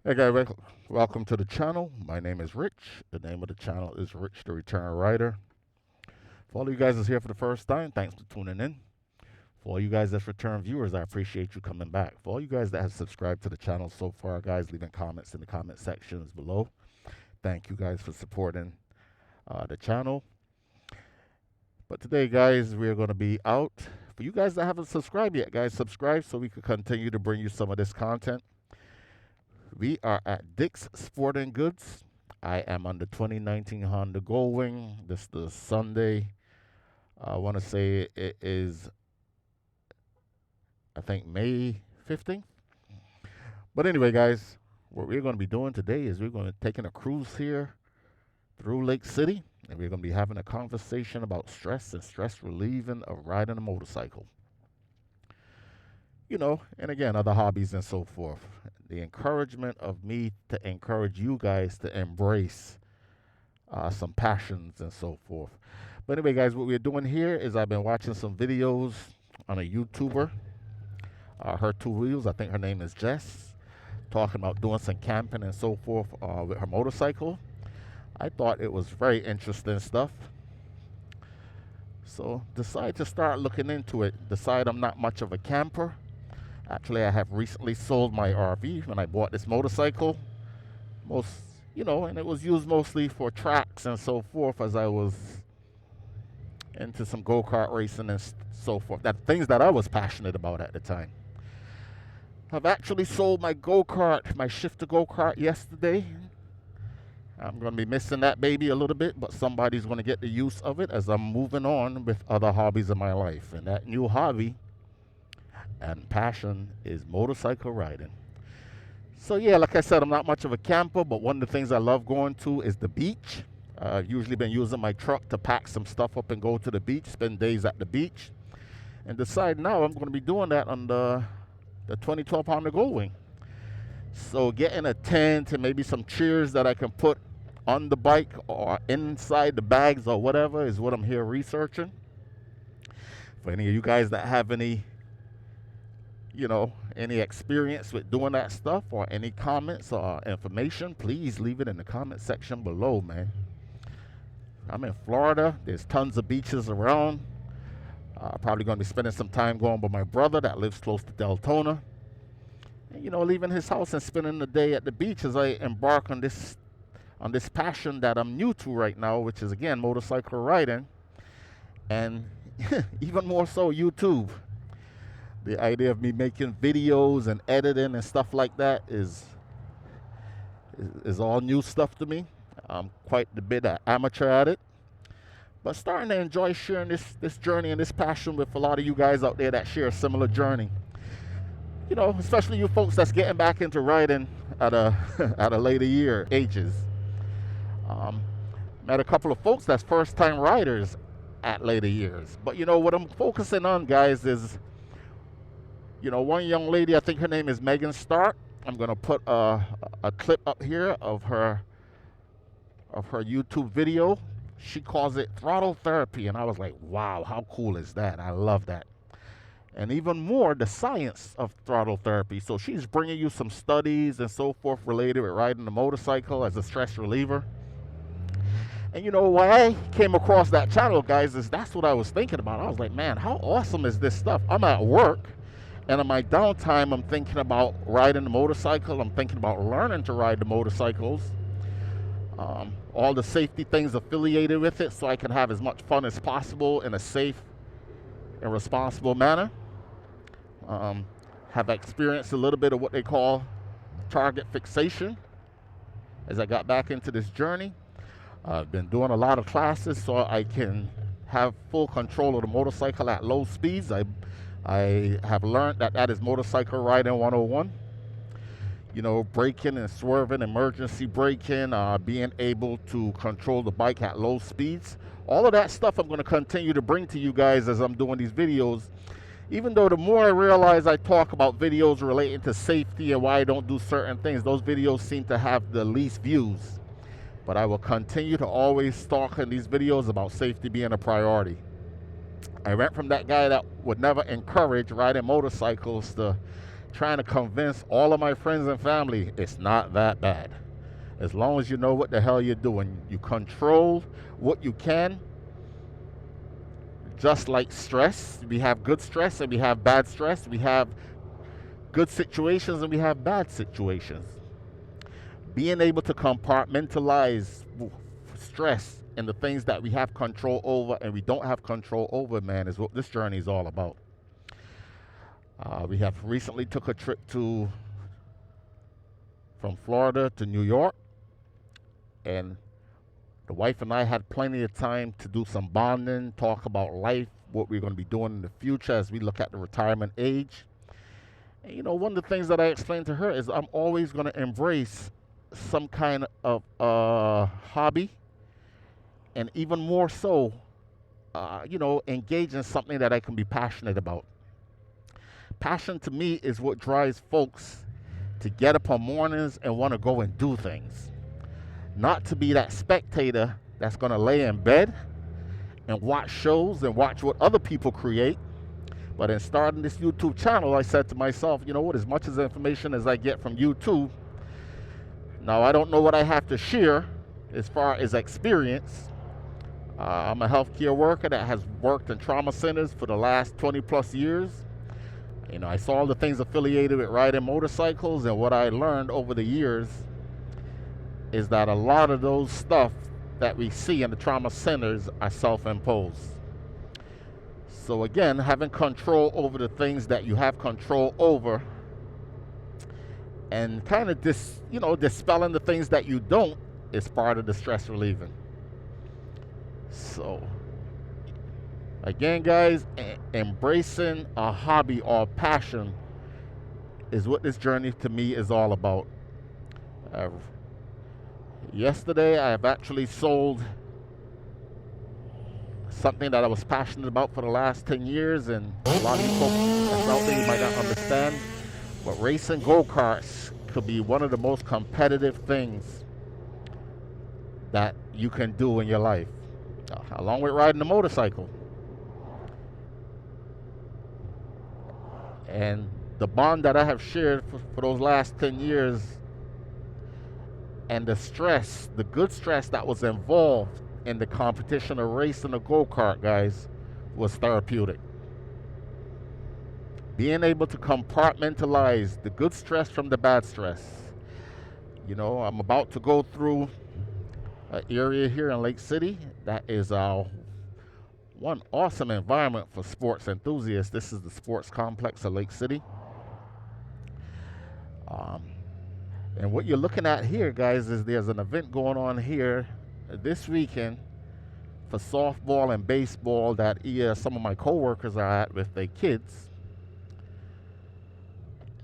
Hey guys, welcome to the channel. My name is Rich. The name of the channel is Rich the Return Writer. For all of you guys that's here for the first time, thanks for tuning in. For all you guys that's return viewers, I appreciate you coming back. For all you guys that have subscribed to the channel so far, guys, leaving comments in the comment sections below. Thank you guys for supporting the channel. But today, guys, we're going to be out. For you guys that haven't subscribed yet, guys, subscribe so we can continue to bring you some of this content. We are at Dick's Sporting Goods. I am on the 2019 Honda Goldwing. This is the Sunday. I want to say it is, I think, May 15th. But anyway, guys, what we're going to be doing today is we're going to be taking a cruise here through Lake City, and we're going to be having a conversation about stress and stress relieving of riding a motorcycle. And again, other hobbies and so forth. The encouragement of me to encourage you guys to embrace some passions and so forth. But anyway, guys, what we're doing here is I've been watching some videos on a YouTuber, her two wheels. I think her name is Jess, talking about doing some camping and so forth with her motorcycle. I thought it was very interesting stuff. So decide to start looking into it. Decide I'm not much of a camper. Actually, I have recently sold my RV when I bought this motorcycle. And it was used mostly for tracks and so forth as I was into some go-kart racing and so forth. Things that I was passionate about at the time. I've actually sold my go-kart, my shifter go-kart yesterday. I'm going to be missing that baby a little bit, but somebody's going to get the use of it as I'm moving on with other hobbies in my life. And that new hobby and passion is motorcycle riding. So yeah, like I said, I'm not much of a camper, but one of the things I love going to is the beach. I've usually been using my truck to pack some stuff up and go to the beach, spend days at the beach, and decide now I'm going to be doing that on the 2012 Honda Goldwing. So getting a tent and maybe some chairs that I can put on the bike or inside the bags or whatever is what I'm here researching. For any of you guys that have any experience with doing that stuff or any comments or information, please leave it in the comment section below, man. I'm in Florida. There's tons of beaches around. Probably going to be spending some time going with my brother that lives close to Deltona. And, leaving his house and spending the day at the beach as I embark on this passion that I'm new to right now, which is, again, motorcycle riding. And even more so, YouTube. The idea of me making videos and editing and stuff like that is all new stuff to me. I'm quite a bit amateur at it, but starting to enjoy sharing this journey and this passion with a lot of you guys out there that share a similar journey. Especially you folks that's getting back into riding at a at a later ages. Met a couple of folks that's first-time riders at later years. But what I'm focusing on, guys, is one young lady, I think her name is Megan Stark. I'm going to put a clip up here of her YouTube video. She calls it throttle therapy. And I was like, wow, how cool is that? I love that. And even more, the science of throttle therapy. So she's bringing you some studies and so forth related with riding a motorcycle as a stress reliever. And why I came across that channel, guys, is that's what I was thinking about. I was like, man, how awesome is this stuff? I'm at work. And in my downtime, I'm thinking about riding the motorcycle. I'm thinking about learning to ride the motorcycles. All the safety things affiliated with it so I can have as much fun as possible in a safe and responsible manner. Have experienced a little bit of what they call target fixation as I got back into this journey. I've been doing a lot of classes so I can have full control of the motorcycle at low speeds. I have learned that is motorcycle riding 101. Braking and swerving, emergency braking, being able to control the bike at low speeds. All of that stuff I'm going to continue to bring to you guys as I'm doing these videos. Even though the more I realize I talk about videos relating to safety and why I don't do certain things, those videos seem to have the least views. But I will continue to always talk in these videos about safety being a priority. I went from that guy that would never encourage riding motorcycles to trying to convince all of my friends and family it's not that bad. As long as you know what the hell you're doing, you control what you can. Just like stress, we have good stress and we have bad stress. We have good situations and we have bad situations. Being able to compartmentalize stress and the things that we have control over and we don't have control over, man, is what this journey is all about. We have recently took a trip from Florida to New York, and the wife and I had plenty of time to do some bonding, talk about life, what we're going to be doing in the future as we look at the retirement age. And, you know, one of the things that I explained to her is I'm always going to embrace some kind of hobby, and even more so, engage in something that I can be passionate about. Passion to me is what drives folks to get up on mornings and want to go and do things. Not to be that spectator that's going to lay in bed and watch shows and watch what other people create. But in starting this YouTube channel, I said to myself, you know what, as much as information as I get from YouTube, now I don't know what I have to share as far as experience. I'm a healthcare worker that has worked in trauma centers for the last 20 plus years. You know, I saw all the things affiliated with riding motorcycles, and what I learned over the years is that a lot of those stuff that we see in the trauma centers are self-imposed. So again, having control over the things that you have control over, and kind of dispelling the things that you don't, is part of the stress relieving. So again, guys, embracing a hobby or passion is what this journey to me is all about. Yesterday, I have actually sold something that I was passionate about for the last 10 years, and a lot of you folks that's out there, you might not understand, but racing go-karts could be one of the most competitive things that you can do in your life, along with riding a motorcycle. And the bond that I have shared for those last 10 years, and the stress, the good stress that was involved in the competition of racing a go-kart, guys, was therapeutic. Being able to compartmentalize the good stress from the bad stress. You know, I'm about to go through an area here in Lake City that is one awesome environment for sports enthusiasts. This is the sports complex of Lake City. And what you're looking at here, guys, is there's an event going on here this weekend for softball and baseball that some of my coworkers are at with their kids.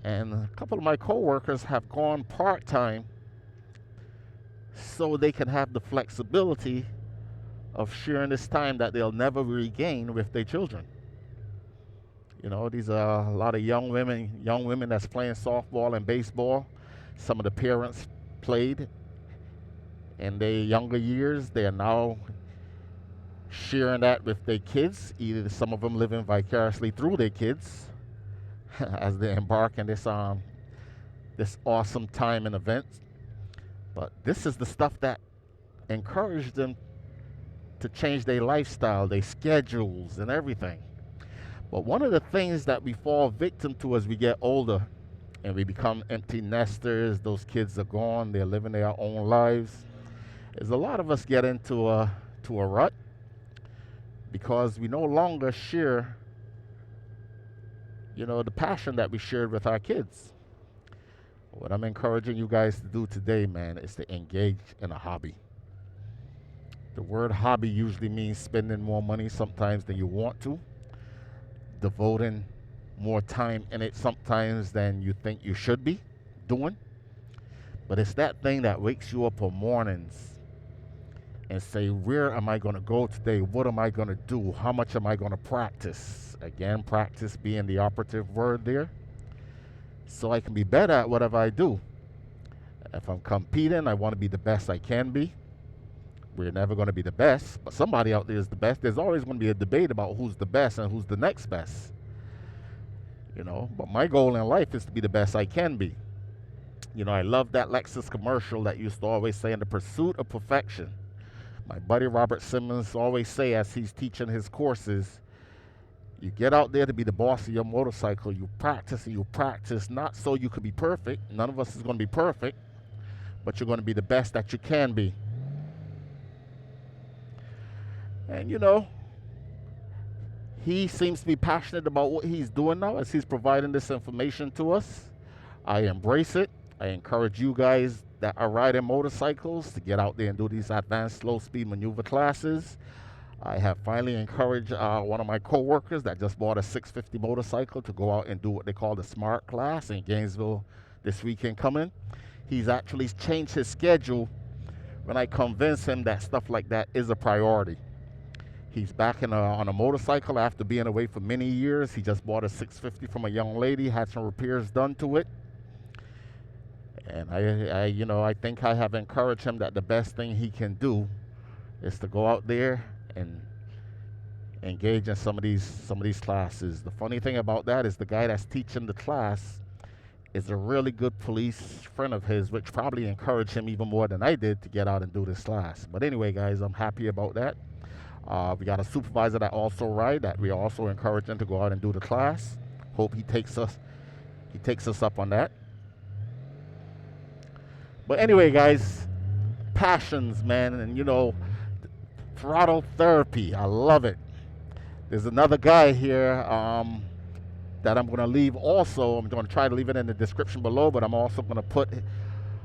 And a couple of my coworkers have gone part-time so they can have the flexibility of sharing this time that they'll never regain with their children. You know, these are a lot of young women that's playing softball and baseball. Some of the parents played in their younger years. They are now sharing that with their kids. Either some of them living vicariously through their kids as they embark in this awesome time and event. But this is the stuff that encouraged them to change their lifestyle, their schedules, and everything. But one of the things that we fall victim to as we get older and we become empty nesters, those kids are gone, they're living their own lives, is a lot of us get into a rut because we no longer share, the passion that we shared with our kids. What I'm encouraging you guys to do today, man, is to engage in a hobby. The word hobby usually means spending more money sometimes than you want to, devoting more time in it sometimes than you think you should be doing. But it's that thing that wakes you up on mornings and say, where am I going to go today? What am I going to do? How much am I going to practice? Again, practice being the operative word there. So I can be better at whatever I do. If I'm competing, I want to be the best I can be. We're never going to be the best, but somebody out there is the best. There's always going to be a debate about who's the best and who's the next best. you know. But my goal in life is to be the best I can be. You know, I love that Lexus commercial that used to always say, in the pursuit of perfection. My buddy Robert Simmons always say as he's teaching his courses, you get out there to be the boss of your motorcycle. You practice and you practice, not so you could be perfect. None of us is going to be perfect, but you're going to be the best that you can be. And you know, he seems to be passionate about what he's doing now as he's providing this information to us. I embrace it. I encourage you guys that are riding motorcycles to get out there and do these advanced slow speed maneuver classes. I have finally encouraged one of my co-workers that just bought a 650 motorcycle to go out and do what they call the SMART class in Gainesville this weekend coming. He's actually changed his schedule when I convince him that stuff like that is a priority. He's back on a motorcycle after being away for many years. He just bought a 650 from a young lady, had some repairs done to it. And I think I have encouraged him that the best thing he can do is to go out there and engage in some of these classes. The funny thing about that is the guy that's teaching the class is a really good police friend of his, which probably encouraged him even more than I did to get out and do this class. But anyway, guys, I'm happy about that. We got a supervisor that also ride that we also encourage him to go out and do the class. Hope he takes us up on that. But anyway, guys, passions, man, and you know, throttle therapy. I love it. There's another guy here that I'm going to leave also. I'm going to try to leave it in the description below, but I'm also going to put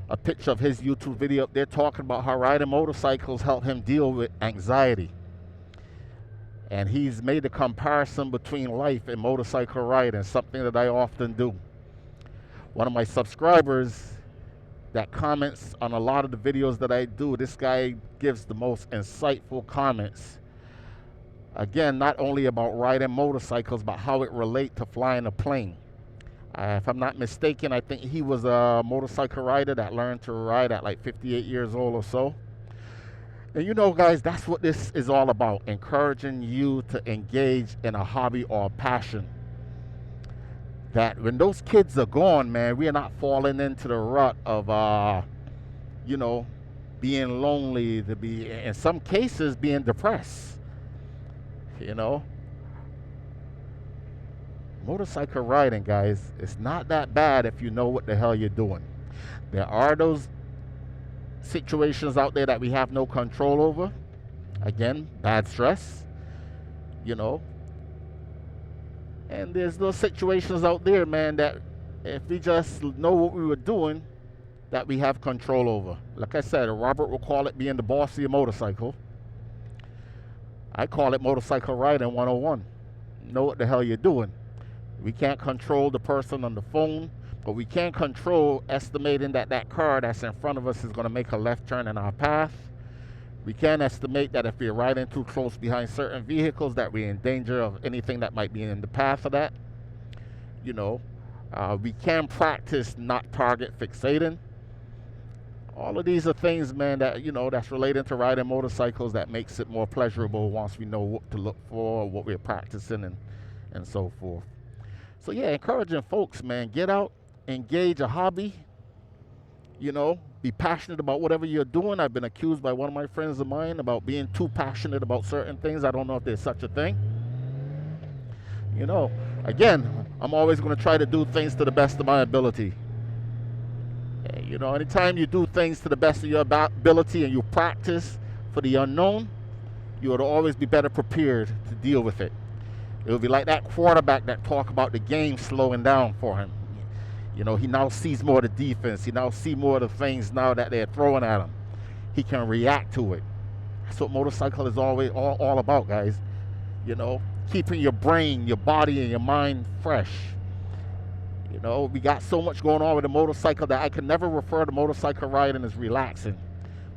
a picture of his YouTube video up there talking about how riding motorcycles help him deal with anxiety. And he's made a comparison between life and motorcycle riding, something that I often do. One of my subscribers that comments on a lot of the videos that I do, this guy gives the most insightful comments. Again, not only about riding motorcycles, but how it relates to flying a plane. If I'm not mistaken, I think he was a motorcycle rider that learned to ride at like 58 years old or so. And you know, guys, that's what this is all about, encouraging you to engage in a hobby or a passion. That when those kids are gone, man, we are not falling into the rut of, being lonely, to be, in some cases, being depressed. You know, motorcycle riding, guys, it's not that bad if you know what the hell you're doing. There are those situations out there that we have no control over. Again, bad stress, you know. And there's those situations out there, man, that if we just know what we were doing, that we have control over. Like I said, Robert will call it being the boss of your motorcycle. I call it motorcycle riding 101. Know what the hell you're doing. We can't control the person on the phone, but we can control estimating that that car that's in front of us is going to make a left turn in our path. We can estimate that if we're riding too close behind certain vehicles, that we're in danger of anything that might be in the path of that. You know, we can practice not target fixating. All of these are things, man, that, you know, that's related to riding motorcycles that makes it more pleasurable once we know what to look for, what we're practicing, and so forth. So yeah, encouraging folks, man, get out, engage a hobby, you know, be passionate about whatever you're doing. I've been accused by one of my friends of mine about being too passionate about certain things. I don't know if there's such a thing. You know, again, I'm always going to try to do things to the best of my ability. You know, anytime you do things to the best of your ability and you practice for the unknown, you will always be better prepared to deal with it. It will be like that quarterback that talked about the game slowing down for him. You know, he now sees more of the defense. He now sees more of the things now that they're throwing at him. He can react to it. That's what motorcycle is always all about, guys. You know, keeping your brain, your body, and your mind fresh. You know, we got so much going on with the motorcycle that I can never refer to motorcycle riding as relaxing.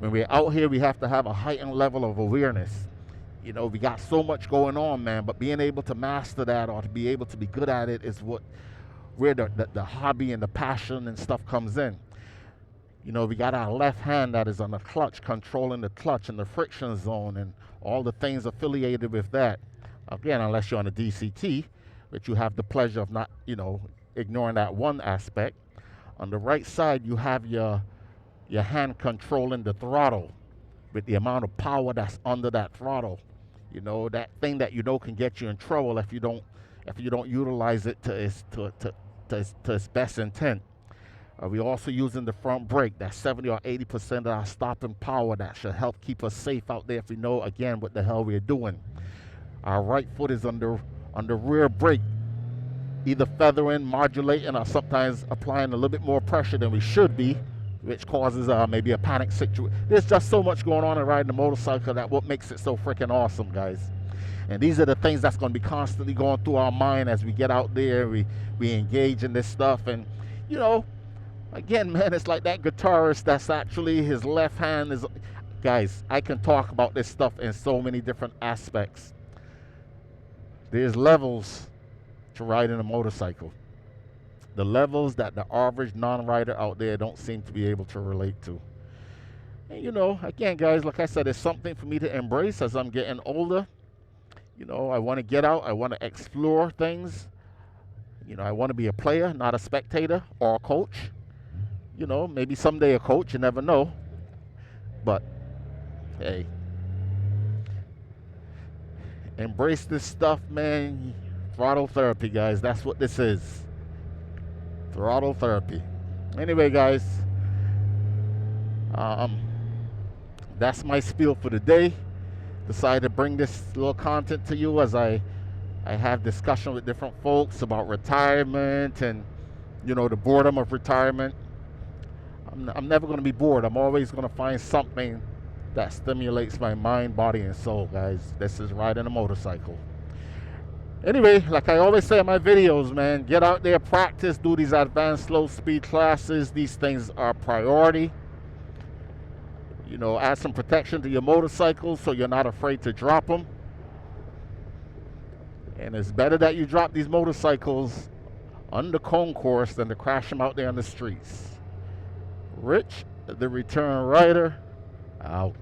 When we're out here, we have to have a heightened level of awareness. You know, we got so much going on, man, but being able to master that or to be able to be good at it is where the hobby and the passion and stuff comes in. You know, we got our left hand that is on the clutch, controlling the clutch and the friction zone and all the things affiliated with that. Again, unless you're on a DCT, which you have the pleasure of not, ignoring that one aspect. On the right side, you have your hand controlling the throttle with the amount of power that's under that throttle. That thing that can get you in trouble if you don't utilize it to its best intent. We're also using the front brake. That's 70 or 80% of our stopping power. That should help keep us safe out there if we know, again, what the hell we're doing. Our right foot is on the rear brake, either feathering, modulating, or sometimes applying a little bit more pressure than we should be, which causes maybe a panic situation. There's just so much going on in riding a motorcycle that what makes it so freaking awesome, guys. And these are the things that's going to be constantly going through our mind as we get out there, we engage in this stuff. And, again, man, it's like that guitarist that's actually his left hand is... Guys, I can talk about this stuff in so many different aspects. There's levels to riding a motorcycle. The levels that the average non-rider out there don't seem to be able to relate to. And, again, guys, like I said, it's something for me to embrace as I'm getting older. I want to get out. I want to explore things. I want to be a player, not a spectator or a coach. Maybe someday a coach, you never know. But, hey, embrace this stuff, man. Throttle therapy, guys. That's what this is. Throttle therapy. Anyway, guys, that's my spiel for the day. Decided to bring this little content to you as I have discussion with different folks about retirement and, the boredom of retirement. I'm never going to be bored. I'm always going to find something that stimulates my mind, body, and soul, guys. This is riding a motorcycle. Anyway, like I always say in my videos, man, get out there, practice, do these advanced slow speed classes. These things are a priority. Add some protection to your motorcycles so you're not afraid to drop them. And it's better that you drop these motorcycles on the concourse than to crash them out there on the streets. Rich, the return rider, out.